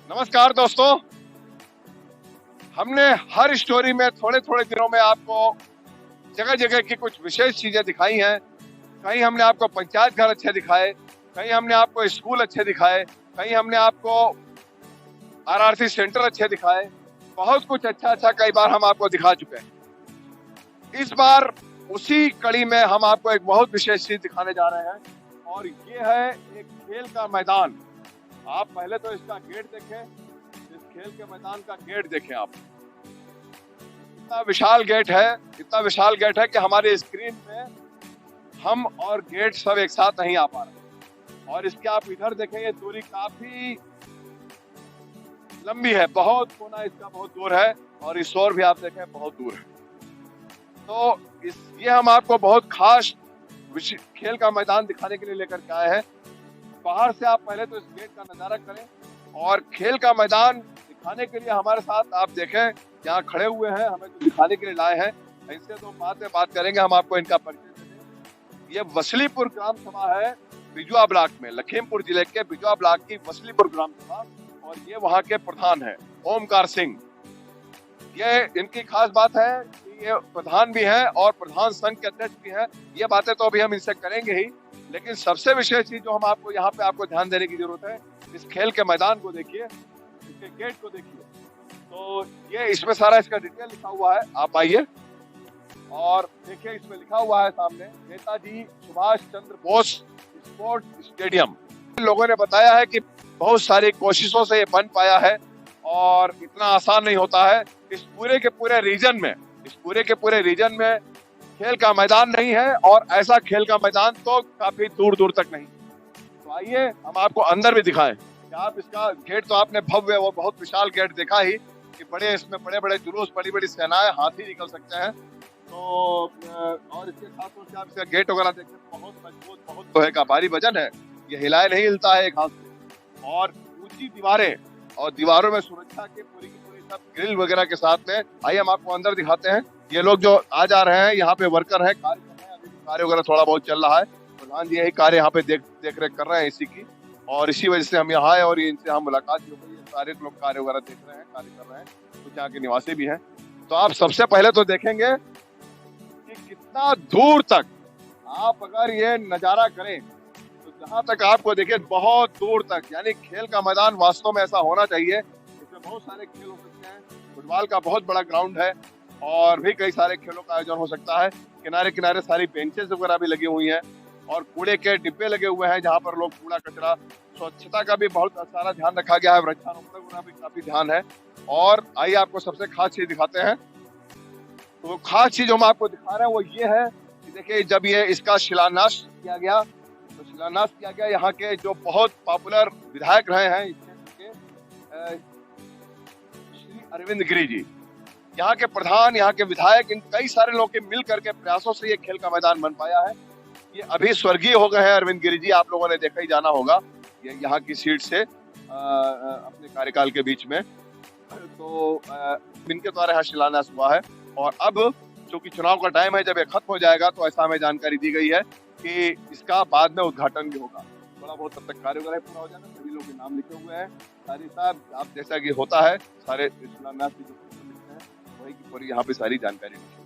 नमस्कार दोस्तों। हमने हर स्टोरी में थोड़े थोड़े दिनों में आपको जगह जगह की कुछ विशेष चीजें दिखाई हैं। कहीं हमने आपको पंचायत घर अच्छे दिखाए, कहीं हमने आपको स्कूल अच्छे दिखाए, कहीं हमने आपको आरआरसी सेंटर अच्छे दिखाए। बहुत कुछ अच्छा अच्छा कई बार हम आपको दिखा चुके हैं। इस बार उसी कड़ी में हम आपको एक बहुत विशेष चीज दिखाने जा रहे हैं और ये है एक खेल का मैदान। आप पहले तो इसका गेट देखें, इस खेल के मैदान का गेट देखें। आप इतना विशाल गेट है, इतना विशाल गेट है कि हमारे स्क्रीन पे हम और गेट सब एक साथ नहीं आ पा रहे। और इसके आप इधर देखें, ये दूरी काफी लंबी है, बहुत कोना इसका बहुत दूर है और इस ओर भी आप देखें बहुत दूर है। तो ये हम आपको बहुत खास खेल का मैदान दिखाने के लिए लेकर के आए हैं। बाहर से आप पहले तो इस गेट का नजारा करें और खेल का मैदान दिखाने के लिए हमारे साथ आप देखें यहाँ खड़े हुए हैं, हमें जो दिखाने के लिए लाए हैं। इनसे तो बात करेंगे, हम आपको इनका परिचय दे दें। ये वसलीपुर ग्राम सभा है बिजुआ ब्लॉक में, लखीमपुर जिले के बिजुआ ब्लॉक की वसलीपुर ग्राम सभा, और ये वहाँ के प्रधान है ओमकार सिंह। ये इनकी खास बात है कि ये प्रधान भी हैं और प्रधान संघ के अध्यक्ष भी हैं। ये बातें तो अभी हम इनसे करेंगे ही, लेकिन सबसे विशेष चीज जो हम आपको यहाँ पे आपको ध्यान देने की जरूरत है, इस खेल के मैदान को देखिए, इसके गेट को देखिए। तो ये इसमें सारा इसका डिटेल लिखा हुआ है, आप आइए और देखिए। इसमें लिखा हुआ है सामने, नेताजी सुभाष चंद्र बोस स्पोर्ट स्टेडियम। लोगों ने बताया है कि बहुत सारी कोशिशों से ये बन पाया है और इतना आसान नहीं होता है। इस पूरे के पूरे रीजन में खेल का मैदान नहीं है, और ऐसा खेल का मैदान तो काफी दूर दूर तक नहीं। तो आइए हम आपको अंदर भी दिखाएं कि आप इसका गेट तो आपने भव्य और बहुत विशाल गेट देखा ही कि इसमें बड़े बड़े जुलूस, बड़ी बड़ी सेनाएं, हाथी निकल सकते हैं। तो और इसके साथ आप इसका गेट वगैरह देखें, बहुत मजबूत, बहुत लोहे का भारी वजन है, ये हिलाए नहीं हिलता है एक हाथ से। और ऊंची दीवारें और दीवारों में सुरक्षा के पूरी की पूरी सब ग्रिल वगैरह के साथ में। आइए हम आपको अंदर दिखाते हैं। ये लोग जो आ जा रहे हैं, यहाँ पे वर्कर है, कार्य कर रहे हैं, अभी कार्य वगैरह थोड़ा बहुत चल रहा है। प्रधान जी यही कार्य यहाँ पे देख रेख कर रहे हैं इसी की, और इसी वजह से हम यहाँ आए और इनसे हम मुलाकात हो गई। सारे लोग कार्य वगैरह देख रहे हैं, कार्य कर रहे हैं, कुछ यहाँ के निवासी भी हैं। तो आप सबसे पहले तो देखेंगे कि कितना दूर तक आप अगर ये नजारा करें तो जहाँ तक आपको देखे बहुत दूर तक, यानी खेल का मैदान वास्तव में ऐसा होना चाहिए। इसमें बहुत सारे खेल हो सकते हैं, फुटबॉल का बहुत बड़ा ग्राउंड है और भी कई सारे खेलों का आयोजन हो सकता है। किनारे किनारे सारी बेंचेस वगैरह भी लगी हुई हैं और कूड़े के डिब्बे लगे हुए हैं जहाँ पर लोग कूड़ा कचरा, स्वच्छता का भी बहुत सारा ध्यान रखा गया है, वृक्षारोपण वगैरह भी काफी ध्यान है। और आइए आपको सबसे खास चीज दिखाते हैं। तो वो खास चीज हम आपको दिखा रहे हैं वो ये है कि देखिए, जब ये इसका शिलान्यास किया गया, तो शिलान्यास किया गया यहाँ के जो बहुत पॉपुलर विधायक रहे हैं इस क्षेत्र के, श्री अरविंद गिरी जी, यहाँ के प्रधान, यहाँ के विधायक, इन कई सारे लोगों के मिल करके प्रयासों से ये खेल का मैदान बन पाया है। ये अभी स्वर्गीय हो गए हैं अरविंद गिरी जी, आप लोगों ने देखा ही जाना होगा, ये यहाँ की सीट से अपने कार्यकाल के बीच में। तो इनके द्वारा यहाँ शिलान्यास हुआ है और अब चूंकि चुनाव का टाइम है, जब ये खत्म हो जाएगा तो ऐसा हमें जानकारी दी गई है कि इसका बाद में उद्घाटन भी होगा। थोड़ा बहुत तब तक कार्य वगैरह पूरा हो जाएगा, सभी लोग के नाम लिखे हुए हैं। सारी साहब आप जैसा कि होता है, सारे शिलान्यास की जो लिखते हैं वही की पूरी यहाँ पे सारी जानकारी लिखी।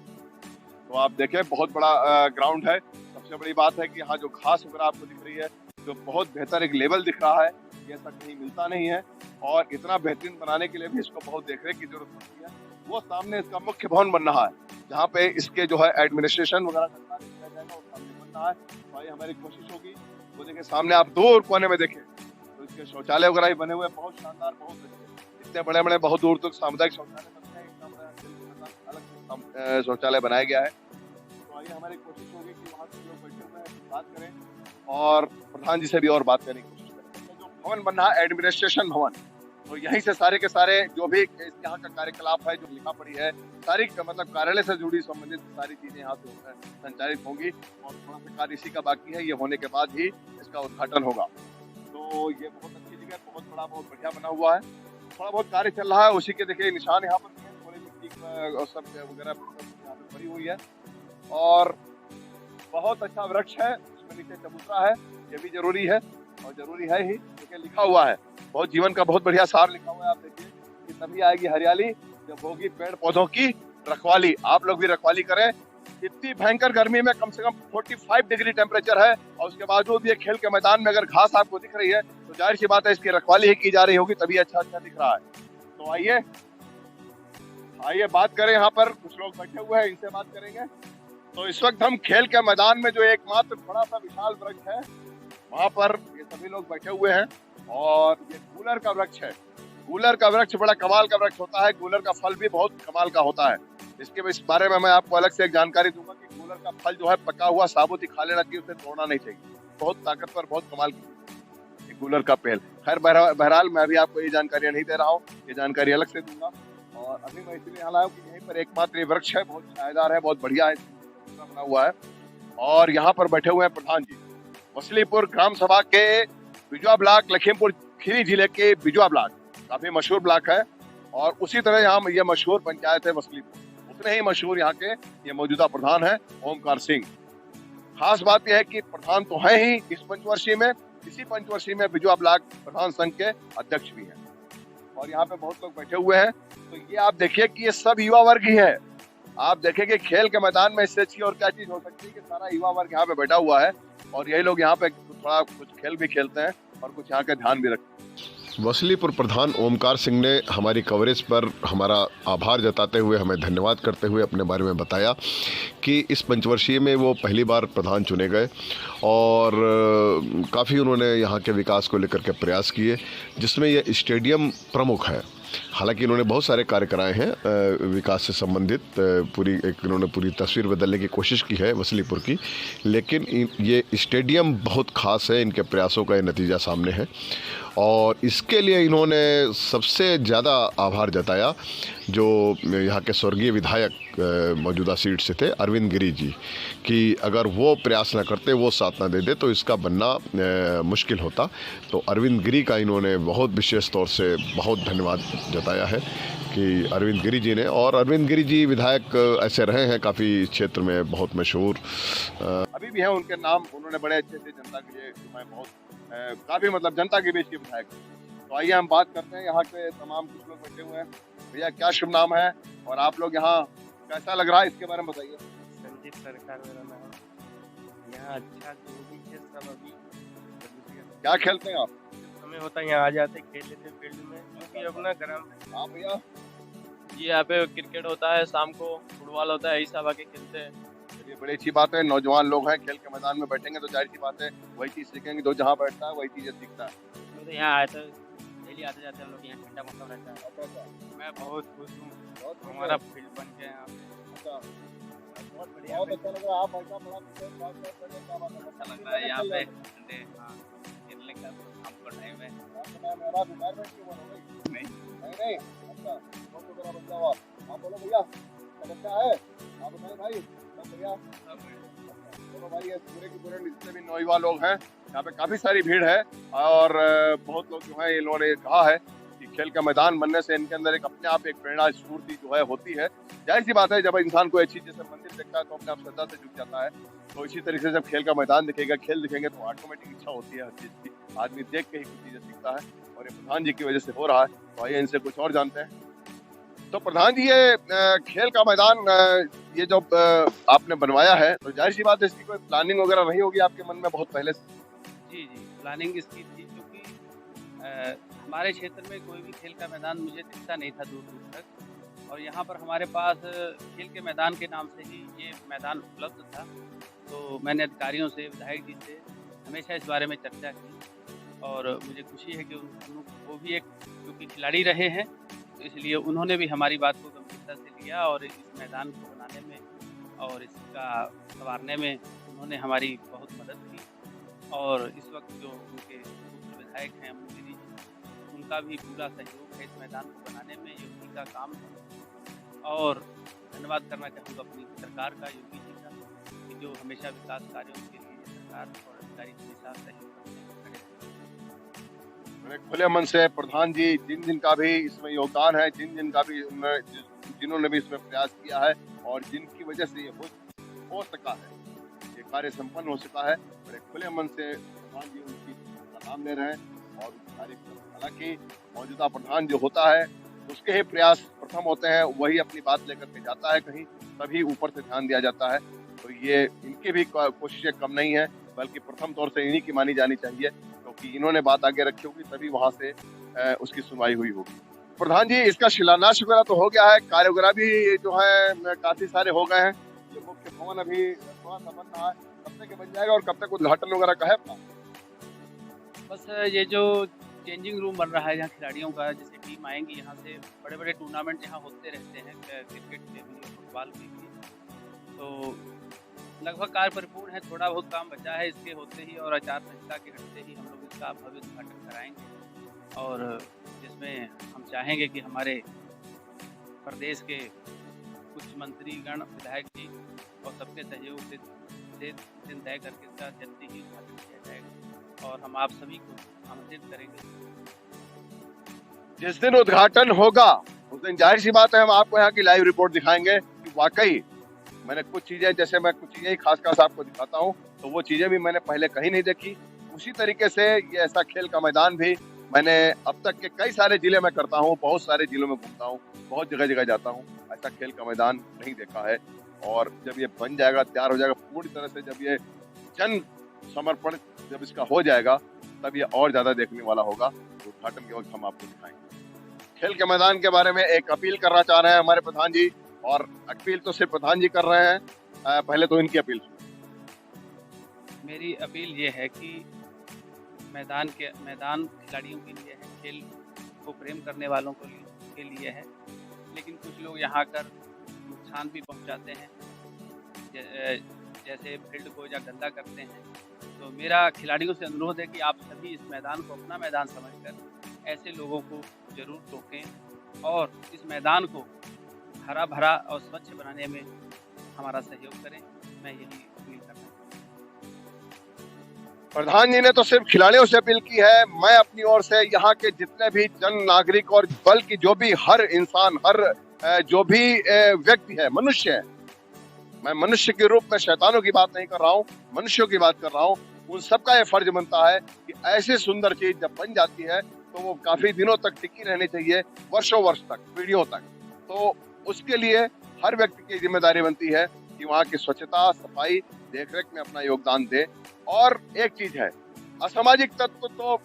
तो आप देखें, बहुत बड़ा ग्राउंड है। सबसे बड़ी बात है कि यहाँ जो घास वगैरह आपको दिख रही है, जो बहुत बेहतर एक लेवल दिख रहा है, ये ऐसा कहीं मिलता नहीं है। और इतना बेहतरीन बनाने के लिए भी इसको बहुत देखरेख की जरूरत पड़ती है। वो सामने इसका मुख्य भवन बन रहा है, जहाँ पे इसके जो है एडमिनिस्ट्रेशन वगैरह का कार्य किया जाएगा, वो सामने बन रहा है। भाई हमारी कोशिश होगी वो देखें, सामने आप दूर कोने में देखें तो इसके शौचालय वगैरह भी बने हुए, बहुत शानदार, बहुत अच्छे, इतने बड़े बड़े, बहुत दूर तक सामुदायिक शौचालय बनते हैं। अलग शौचालय बनाया गया है। तो आइए हमारी कोशिश होगी कि वहाँ से लोग बैठे हुए हैं बात करें और प्रधान जी से भी और बात करने की कोशिश करें। जो भवन बन रहा है एडमिनिस्ट्रेशन भवन, तो यहीं से सारे के सारे जो भी यहाँ का कार्यकलाप है, जो लिखा पड़ी है, सारी मतलब कार्यालय से जुड़ी संबंधित सारी चीजें यहाँ से संचालित होंगी। और थोड़ा सा कार्य इसी का बाकी है, ये होने के बाद ही इसका उद्घाटन होगा। तो ये बहुत अच्छी जगह, बहुत बड़ा, बहुत बढ़िया बना हुआ है। थोड़ा बहुत कार्य चल रहा है, उसी के देखिए निशान यहाँ पर थोड़ी मिट्टी सब वगैरह यहाँ पे पड़ी हुई है। और बहुत अच्छा वृक्ष है, इसमें नीचे चबूतरा है, ये भी जरूरी है और जरूरी है ही, क्योंकि लिखा हुआ है बहुत जीवन का बहुत बढ़िया सार लिखा हुआ है। आप देखिए कि तभी आएगी हरियाली जब होगी पेड़ पौधों की रखवाली। आप लोग भी रखवाली करें। इतनी भयंकर गर्मी में कम से कम 45 डिग्री टेम्परेचर है और उसके बावजूद ये खेल के मैदान में अगर घास आपको दिख रही है तो जाहिर सी बात है इसकी रखवाली ही की जा रही होगी, तभी अच्छा अच्छा दिख रहा है। तो आइए आइए बात करें, यहाँ पर कुछ लोग बैठे हुए हैं, इनसे बात करेंगे। तो इस वक्त हम खेल के मैदान में जो एकमात्र बड़ा सा विशाल वृक्ष है वहां पर ये सभी लोग बैठे हुए हैं और ये गूलर का वृक्ष है। गूलर का वृक्ष बड़ा कमाल का वृक्ष होता है। गूलर का फल भी बहुत कमाल का होता है। इस बारे में मैं आपको अलग से एक जानकारी दूंगा कि गूलर का फल जो है पका हुआ साबुत ही खा लेना चाहिए, उसे तोड़ना नहीं चाहिए। बहुत ताकतवर, बहुत कमाल की गूलर का पेड़। खैर बहरहाल मैं अभी आपको ये जानकारी नहीं दे रहा हूँ, ये जानकारी अलग से दूंगा। और अभी मैं इसलिए यहाँ लाया हूँ कि यहीं पर एकमात्र ये वृक्ष है, बहुत छायादार है, बहुत बढ़िया है, बना हुआ है। और यहाँ पर बैठे हुए हैं प्रधान जी, मछलीपुर ग्राम सभा के बिजवा ब्लॉक, लखीमपुर खीरी जिले के बिजवा ब्लॉक, काफी मशहूर ब्लॉक है। और उसी तरह यहाँ ये मशहूर पंचायत है मछलीपुर, उतने ही मशहूर यहाँ के ये मौजूदा प्रधान है ओमकार सिंह। खास बात यह है कि प्रधान तो है ही इस पंचवर्षीय में, इसी पंचवर्षीय में बिजवा ब्लॉक प्रधान संघ के अध्यक्ष भी हैं। और यहाँ पे बहुत लोग बैठे हुए हैं। तो ये आप देखिए कि ये सब युवा वर्ग ही है। आप देखेंगे खेल के मैदान में इससे अच्छी और क्या चीज हो सकती है कि सारा युवा वर्ग यहाँ पे बैठा हुआ है और यही लोग यहाँ पे थोड़ा कुछ खेल भी खेलते हैं और कुछ यहाँ का ध्यान भी रखते हैं। मछलीपुर प्रधान ओमकार सिंह ने हमारी कवरेज पर हमारा आभार जताते हुए, हमें धन्यवाद करते हुए अपने बारे में बताया कि इस पंचवर्षीय में वो पहली बार प्रधान चुने गए और काफ़ी उन्होंने यहाँ के विकास को लेकर के प्रयास किए, जिसमें ये स्टेडियम प्रमुख है। हालांकि इन्होंने बहुत सारे कार्य कराए हैं विकास से संबंधित, इन्होंने पूरी तस्वीर बदलने की कोशिश की है मछलीपुर की, लेकिन ये स्टेडियम बहुत खास है। इनके प्रयासों का ये नतीजा सामने है और इसके लिए इन्होंने सबसे ज़्यादा आभार जताया जो यहाँ के स्वर्गीय विधायक मौजूदा सीट से थे अरविंद गिरी जी, कि अगर वो प्रयास न करते, वो साथ न देते तो इसका बनना मुश्किल होता। तो अरविंद गिरी का इन्होंने बहुत विशेष तौर से बहुत धन्यवाद जताया है कि अरविंद गिरी जी ने। और अरविंद गिरी जी विधायक ऐसे रहे हैं काफ़ी क्षेत्र में बहुत मशहूर, अभी भी है उनके नाम, उन्होंने बड़े अच्छे से जनता के लिए बहुत काफ़ी मतलब जनता के बीच के विधायक। तो आइए हम बात करते हैं, यहाँ के तमाम कुछ लोग बैठे हुए हैं। भैया क्या शुभ नाम है और आप लोग यहाँ कैसा लग रहा है इसके बारे में बताइए। संजीव सरकार मेरा नाम। यहाँ अच्छा जो भी है सब अभी क्या खेलते हैं आप? समय होता है यहाँ आ जाते खेल लेते फील्ड में, क्योंकि अपना ग्राम है। हाँ भैया जी, यहाँ पे क्रिकेट होता है, शाम को फुटबॉल होता है, यही सब आके खेलते हैं। ये बड़ी अच्छी बात है। नौजवान लोग हैं, खेल के मैदान में बैठेंगे तो जाहिर सी बात है वही चीज़ सीखेंगे, जो जहाँ बैठता है वही चीज़ें सीखता है। तो यहाँ आए तो डेली आते जाते हम लोग, यहाँ ठंडा मौसम रहता है। मैं बहुत खुश हूँ, बहुत हमारा फील्ड बन गया यहाँ पे। बहुत बढ़िया, बहुत अच्छा लग रहा है। आप ऐसा बड़ा अच्छा लग रहा है यहाँ पे खेलने का। आपको टाइम है नहीं अच्छा, बहुत बड़ा बच्चा हुआ। आप बोलो भैया क्या है, आप बताइए भाई। भैया चलो भाई, ये पूरे के पूरे जितने भी नौजवान लोग हैं यहाँ पे काफी सारी भीड़ है और बहुत लोग जो है इन लोगों ने कहा है कि खेल का मैदान बनने से इनके अंदर एक अपने आप एक प्रेरणा स्फूर्ति जो है होती है। जाहिर सी बात है जब इंसान कोई अच्छी जैसे मंदिर देखता है तो अपने आप श्रद्धा से जुट जाता है। तो इसी तरीके से जब खेल का मैदान दिखेगा, खेल दिखेंगे तो ऑटोमेटिक इच्छा होती है हर चीज की, आदमी देख के ही कुछ चीजें सीखता है और ये प्रधान जी की वजह से हो रहा है। तो आइए इनसे कुछ और जानते हैं। तो प्रधान जी ये खेल का मैदान ये जो आपने बनवाया है तो जाहिर सी बात है इसकी कोई प्लानिंग वगैरह नहीं होगी आपके मन में बहुत पहले से? जी जी, प्लानिंग इसकी थी क्योंकि हमारे क्षेत्र में कोई भी खेल का मैदान मुझे दिखता नहीं था दूर दूर तक, और यहाँ पर हमारे पास खेल के मैदान के नाम से ही ये मैदान उपलब्ध था। तो मैंने अधिकारियों से, विधायक जी से हमेशा इस बारे में चर्चा की और मुझे खुशी है कि वो भी एक क्योंकि खिलाड़ी रहे हैं तो इसलिए उन्होंने भी हमारी बात को गंभीरता से लिया और इस मैदान को बनाने में और इसका संवारने में उन्होंने हमारी बहुत मदद की। और इस वक्त जो उनके विधायक हैं मुंशी जी, उनका भी पूरा सहयोग है इस मैदान को बनाने में, ये उन्हीं का काम है। और धन्यवाद करना चाहूँगा अपनी सरकार का, योगी जी का, कि जो हमेशा विकास कार्यों के लिए सरकार और अधिकारी हमेशा सहयोग करते हैं। खुले मन से प्रधान जी जिनका भी इसमें योगदान है, जिनका भी जिन्होंने भी इसमें प्रयास किया है और जिनकी वजह से ये हो सका है, ये कार्य संपन्न हो सका है, और एक खुले मन से प्रधान जी उनकी नाम ले रहे हैं और उस कार्य को हालांकि मौजूदा प्रधान जो होता है उसके ही प्रयास प्रथम होते हैं, वही अपनी बात लेकर के जाता है कहीं, तभी ऊपर से ध्यान दिया जाता है। तो ये इनकी भी कोशिशें कम नहीं है, बल्कि प्रथम तौर से इन्हीं की मानी जानी चाहिए, क्योंकि इन्होंने बात आगे रखी होगी तभी वहां से उसकी सुनवाई हुई होगी। प्रधान जी, इसका शिलान्यास वगैरह तो हो गया है, कार्य वगैरह भी जो है काफी सारे हो गए हैं। जो मुख्य भवन अभी थोड़ा सा बन रहा है, कब तक ये बन जाएगा और कब तक उद्घाटन वगैरह का है अपना? बस ये जो चेंजिंग रूम बन रहा है जहाँ खिलाड़ियों का, जैसे टीम आएंगी यहाँ से, बड़े बड़े टूर्नामेंट यहाँ होते रहते हैं क्रिकेट के भी और फुटबॉल के भी, तो लगभग कार्य परिपूर्ण है। थोड़ा बहुत काम बचा है, इसके होते ही और आचार संहिता के हटते ही हम लोग इसका भव्य उद्घाटन कराएंगे, और जिसमें हम चाहेंगे कि हमारे प्रदेश के कुछ मंत्रीगण, विधायक जी और सबके सहयोग से दिन तय करके इसका जल्दी ही उद्घाटन किया जाएगा, और हम आप सभी को आमंत्रित करेंगे। जिस दिन उद्घाटन होगा उस दिन जाहिर सी बात है हम आपको यहाँ की लाइव रिपोर्ट दिखाएंगे कि वाकई मैंने कुछ चीजें, जैसे मैं कुछ चीजें ही खास आपको दिखाता हूँ, तो वो चीजें भी मैंने पहले कहीं नहीं देखी। उसी तरीके से ये ऐसा खेल का मैदान भी मैंने अब तक के कई सारे जिले में करता हूँ, बहुत सारे जिलों में घूमता हूँ, बहुत जगह जगह जाता हूँ, ऐसा खेल का मैदान नहीं देखा है। और जब ये बन जाएगा, तैयार हो जाएगा पूरी तरह से, जब ये जन समर्पण जब इसका हो जाएगा, तब ये और ज्यादा देखने वाला होगा। उद्घाटन के वक्त हम आपको दिखाएंगे। खेल के मैदान के बारे में एक अपील करना चाह रहे हैं हमारे प्रधान जी, और अपील तो सिर्फ प्रधान जी कर रहे हैं, पहले तो इनकी अपील। मेरी अपील ये है कि मैदान खिलाड़ियों के लिए है, खेल को प्रेम करने वालों के लिए है, लेकिन कुछ लोग यहाँ आकर नुकसान भी पहुँचाते हैं, जैसे फील्ड को या गंदा करते हैं। तो मेरा खिलाड़ियों से अनुरोध है कि आप सभी इस मैदान को अपना मैदान समझकर ऐसे लोगों को जरूर टोकें और इस मैदान को हरा भरा और स्वच्छ बनाने में हमारा सहयोग करें। मैं यही अपील करना चाहता हूँ। प्रधान जी ने तो सिर्फ खिलाड़ियों से अपील की है, मैं अपनी ओर से यहाँ के जितने भी जन नागरिक और बल्कि जो भी हर इंसान, हर जो भी व्यक्ति है, मनुष्य है, मैं मनुष्य के रूप में शैतानों की बात नहीं कर रहा हूँ, मनुष्यों की बात कर रहा हूँ, उन सबका ये फर्ज बनता है कि ऐसी सुंदर चीज जब बन जाती है तो वो काफी दिनों तक टिकी रहनी चाहिए, वर्षों वर्ष तक, पीढ़ियों तक। तो उसके लिए हर व्यक्ति की जिम्मेदारी बनती है कि वहाँ की स्वच्छता, सफाई, देखरेख में अपना योगदान दे। और एक चीज है, असामाजिक तत्व तो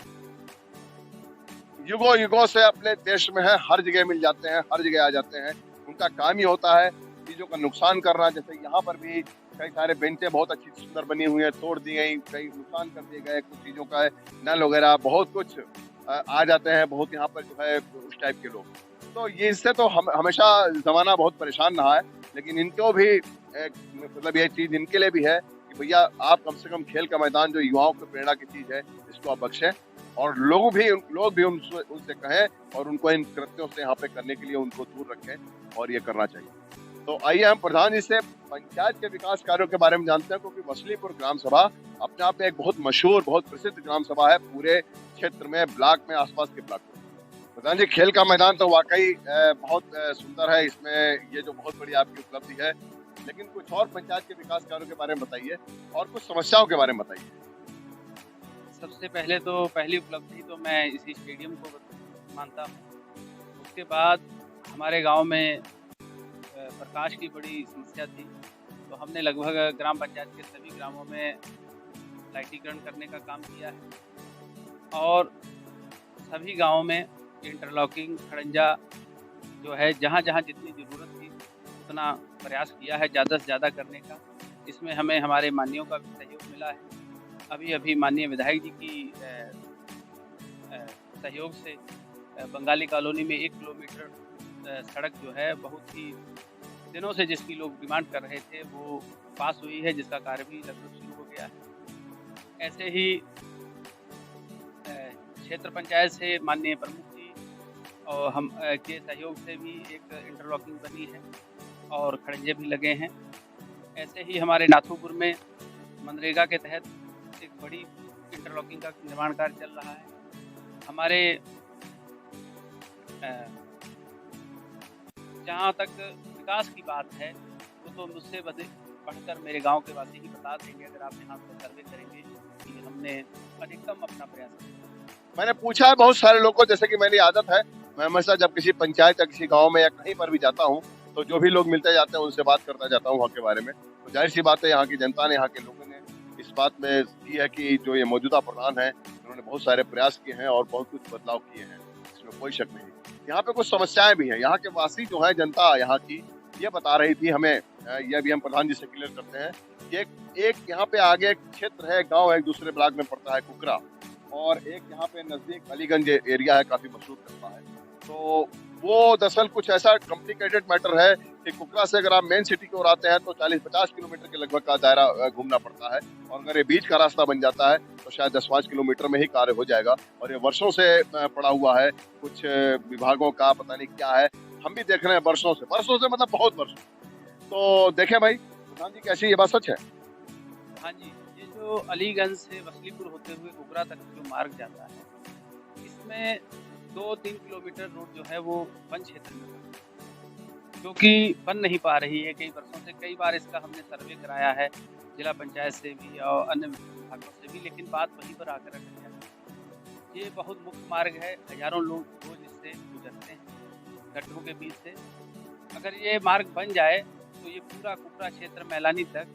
युगों युगों से अपने देश में है, हर जगह मिल जाते हैं, हर जगह आ जाते हैं, उनका काम ही होता है चीजों का नुकसान करना। जैसे यहाँ पर भी कई सारे बेंचें बहुत अच्छी सुंदर बनी हुई हैं, तोड़ दी गई, कई नुकसान कर दिए गए, कुछ चीजों का है, नल वगैरह बहुत कुछ आ जाते हैं, बहुत यहाँ पर जो है उस टाइप के लोग। तो ये इससे तो हमेशा जमाना बहुत परेशान रहा है, लेकिन इनको भी मतलब ये चीज इनके लिए भी है कि भैया आप कम से कम खेल का मैदान जो युवाओं की प्रेरणा की चीज है, इसको आप बख्शें, और लोग भी उनसे कहें और उनको इन कृत्यों से यहाँ पे करने के लिए उनको दूर रखें, और ये करना चाहिए। तो आइए हम प्रधान जी से पंचायत के विकास कार्यों के बारे में जानते हैं, क्योंकि वसलीपुर ग्राम सभा अपने आप में एक बहुत मशहूर, बहुत प्रसिद्ध ग्राम सभा है पूरे क्षेत्र में, ब्लॉक में, आसपास के ब्लॉक में। प्रधान जी, खेल का मैदान तो वाकई बहुत सुंदर है, इसमें ये जो बहुत बड़ी आपकी उपलब्धि है, लेकिन कुछ और पंचायत के विकास कार्यों के बारे में बताइए और कुछ समस्याओं के बारे में बताइए। सबसे पहले तो पहली उपलब्धि तो मैं इसी स्टेडियम को मानता हूँ। उसके बाद हमारे गांव में प्रकाश की बड़ी समस्या थी, तो हमने लगभग ग्राम पंचायत के सभी ग्रामों में लाइटीकरण करने का काम किया है, और सभी गांवों में इंटरलॉकिंग, खड़ंजा जो है, जहां जहां जितनी ज़रूरत थी उतना प्रयास किया है ज़्यादा से ज़्यादा करने का। इसमें हमें हमारे माननीयों का भी सहयोग मिला है। अभी माननीय विधायक जी की सहयोग से बंगाली कॉलोनी में 1 किलोमीटर सड़क जो है, बहुत ही दिनों से जिसकी लोग डिमांड कर रहे थे, वो पास हुई है, जिसका कार्य भी लगभग शुरू हो गया है। ऐसे ही क्षेत्र पंचायत से माननीय प्रमुख जी और हम के सहयोग से भी एक इंटरलॉकिंग बनी है और खड़ंजे भी लगे हैं। ऐसे ही हमारे नाथूपुर में मनरेगा के तहत एक बड़ी इंटरलॉकिंग का निर्माण कार्य चल रहा है। हमारे जहाँ तक विकास की बात है, वो तो मुझसे बढ़कर मेरे गांव के वासी ही बता देंगे, अगर आप यहाँ पर सर्वे करेंगे कि हमने अधिकतम अपना प्रयास किया। मैंने पूछा है बहुत सारे लोगों को, जैसे कि मेरी आदत है, मैं हमेशा जब किसी पंचायत या किसी गांव में या कहीं पर भी जाता हूं तो जो भी लोग मिलते जाते हैं उनसे बात करता जाता हूं वहाँ के बारे में। तो जाहिर सी बात है, यहाँ की जनता ने, यहाँ के लोगों ने इस बात में की है कि जो ये मौजूदा प्रधान है उन्होंने बहुत सारे प्रयास किए हैं और बहुत कुछ बदलाव किए हैं, इसमें कोई शक नहीं। यहाँ पे कुछ समस्याएं भी हैं। यहाँ के वासी जो है, जनता यहाँ की, ये बता रही थी हमें, यह भी हम प्रधान जी से क्लियर करते हैं कि एक यहाँ पे आगे एक क्षेत्र है, गांव है, एक दूसरे ब्लॉक में पड़ता है कुकरा, और एक यहाँ पे नजदीक अलीगंज एरिया है, काफी मशहूर करता है। तो वो दरअसल कुछ ऐसा कॉम्प्लिकेटेड मैटर है कि कुकरा से अगर आप मेन सिटी की ओर आते हैं तो 40-50 किलोमीटर के लगभग का दायरा घूमना पड़ता है, और अगर ये बीच का रास्ता बन जाता है तो शायद 10-5 किलोमीटर में ही कार्य हो जाएगा। और ये वर्षों से पड़ा हुआ है, कुछ विभागों का पता नहीं क्या है, हम भी देख रहे हैं वर्षों से मतलब बहुत वर्षों। तो देखें भाई प्रधान जी, कैसी ये बात सच है? हाँ जी, ये जो अलीगंज से वसलीपुर होते हुए कुकरा तक जो मार्ग जाता है, इसमें 2-3 किलोमीटर रोड जो है वो वन क्षेत्र में बनती है, जो कि बन नहीं पा रही है कई वर्षों से। कई बार इसका हमने सर्वे कराया है जिला पंचायत से भी और अन्य विभागों से भी, लेकिन बात वहीं पर आकर अटक जाती है। ये बहुत मुख्य मार्ग है, हजारों लोग रोज इससे गुजरते हैं गड्ढों के बीच से। अगर ये मार्ग बन जाए तो ये पूरा कुकरा क्षेत्र मैलानी तक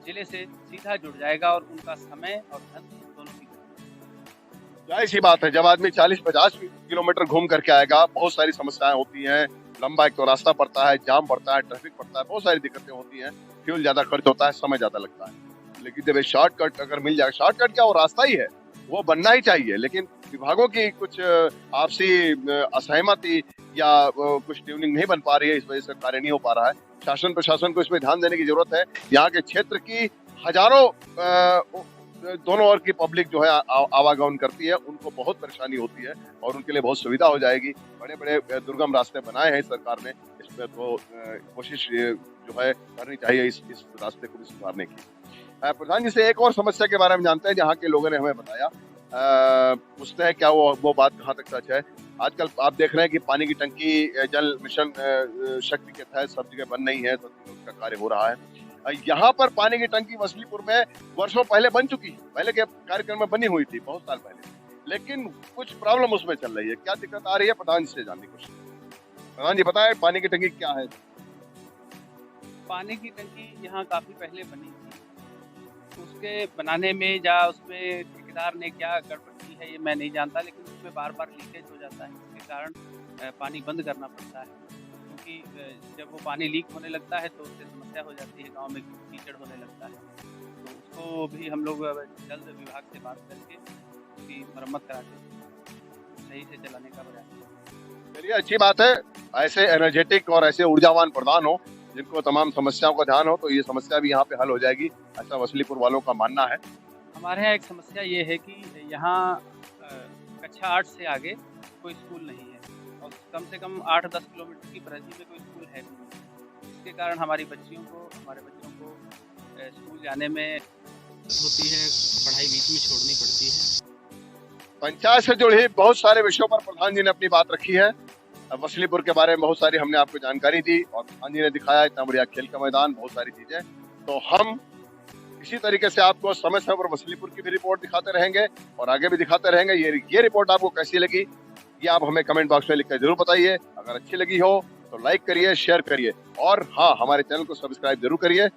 जिले से सीधा जुड़ जाएगा और उनका समय और धन दोनों की जाहिर सी बात है, जब आदमी 40-50 किलोमीटर घूम करके आएगा, बहुत सारी समस्याएं होती हैं, लंबा एक तो रास्ता पड़ता है, जाम पड़ता है, ट्रैफिक पड़ता है, बहुत सारी दिक्कतें होती हैं, फ्यूल ज्यादा खर्च होता है, समय ज्यादा लगता है। लेकिन जब ये शॉर्टकट अगर मिल जाए, शॉर्टकट क्या, वो रास्ता ही है, वो बनना ही चाहिए। लेकिन विभागों की कुछ आपसी असहमति या कुछ ट्यूनिंग नहीं बन पा रही है, इस वजह से कार्य नहीं हो पा रहा है। शासन प्रशासन को इसमें ध्यान देने की जरूरत है। यहाँ के क्षेत्र की हजारों दोनों ओर की पब्लिक जो है आवागमन करती है, उनको बहुत परेशानी होती है और उनके लिए बहुत सुविधा हो जाएगी। बड़े बड़े दुर्गम रास्ते बनाए हैं सरकार ने, इसमें तो कोशिश जो है करनी चाहिए इस रास्ते को भी सुधारने की। प्रधान जी से एक और समस्या के बारे में जानते हैं, जहाँ के लोगों ने हमें बताया, पूछते हैं क्या वो बात कहाँ तक सच है। आजकल आप देख रहे हैं कि पानी की टंकी जल मिशन शक्ति के तहत सब जगह बन नहीं है, सब जगह उसका कार्य हो रहा है। यहाँ पर पानी की टंकी वसलीपुर में वर्षों पहले बन चुकी है, पहले के कार्यक्रम में बनी हुई थी बहुत साल पहले, लेकिन कुछ प्रॉब्लम उसमें चल रही है। क्या दिक्कत आ रही है, प्रधान जी से जानने की कोशिश। प्रधान जी बताएं, पानी की टंकी क्या है? पानी की टंकी यहाँ काफी पहले बनी थी, उसके बनाने में या उसमें ठेकेदार ने क्या गड़बड़ की है ये मैं नहीं जानता, लेकिन उसमें बार बार लीकेज हो जाता है, इसके कारण पानी बंद करना पड़ता है। क्योंकि जब वो पानी लीक होने लगता है तो उससे समस्या हो जाती है, गांव में कीचड़ होने लगता है। तो उसको भी हम लोग जल्द विभाग से बात करके उसकी मरम्मत करा के सही से चलाने का प्रयास करें। चलिए, अच्छी बात है। ऐसे एनर्जेटिक और ऐसे ऊर्जावान प्रधान हो जिनको तमाम समस्याओं का ध्यान हो, तो ये समस्या भी यहाँ पे हल हो जाएगी, ऐसा वसलीपुर वालों का मानना है। हमारे यहाँ एक समस्या ये है कि यहाँ कक्षा 8 से आगे कोई स्कूल नहीं है और कम से कम 8-10 किलोमीटर की परिधि में कोई स्कूल है नहीं। इसके कारण हमारे बच्चों को स्कूल जाने में होती है, पढ़ाई बीच में छोड़नी पड़ती है। पंचायत से जुड़ी बहुत सारे विषयों पर प्रधान जी ने अपनी बात रखी है। वसलीपुर के बारे में बहुत सारी हमने आपको जानकारी दी और प्रधान जी ने दिखाया इतना बढ़िया खेल का मैदान, बहुत सारी चीजें। तो हम इसी तरीके से आपको समय समय पर वसलीपुर की भी रिपोर्ट दिखाते रहेंगे और आगे भी दिखाते रहेंगे। ये रिपोर्ट आपको कैसी लगी ये आप हमें कमेंट बॉक्स में लिखकर जरूर बताइए। अगर अच्छी लगी हो तो लाइक करिए, शेयर करिए और हाँ, हमारे चैनल को सब्सक्राइब जरूर करिए।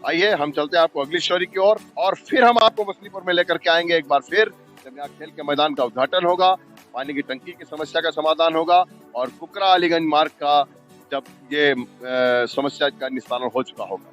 आइए हम चलते हैं आपको अगली स्टोरी की ओर और फिर हम आपको वसलीपुर में लेकर के आएंगे एक बार फिर, जब यहाँ खेल के मैदान का उद्घाटन होगा, पानी की टंकी की समस्या का समाधान होगा और कुकरा अलीगंज मार्ग का जब ये समस्या का निस्तारण हो चुका होगा।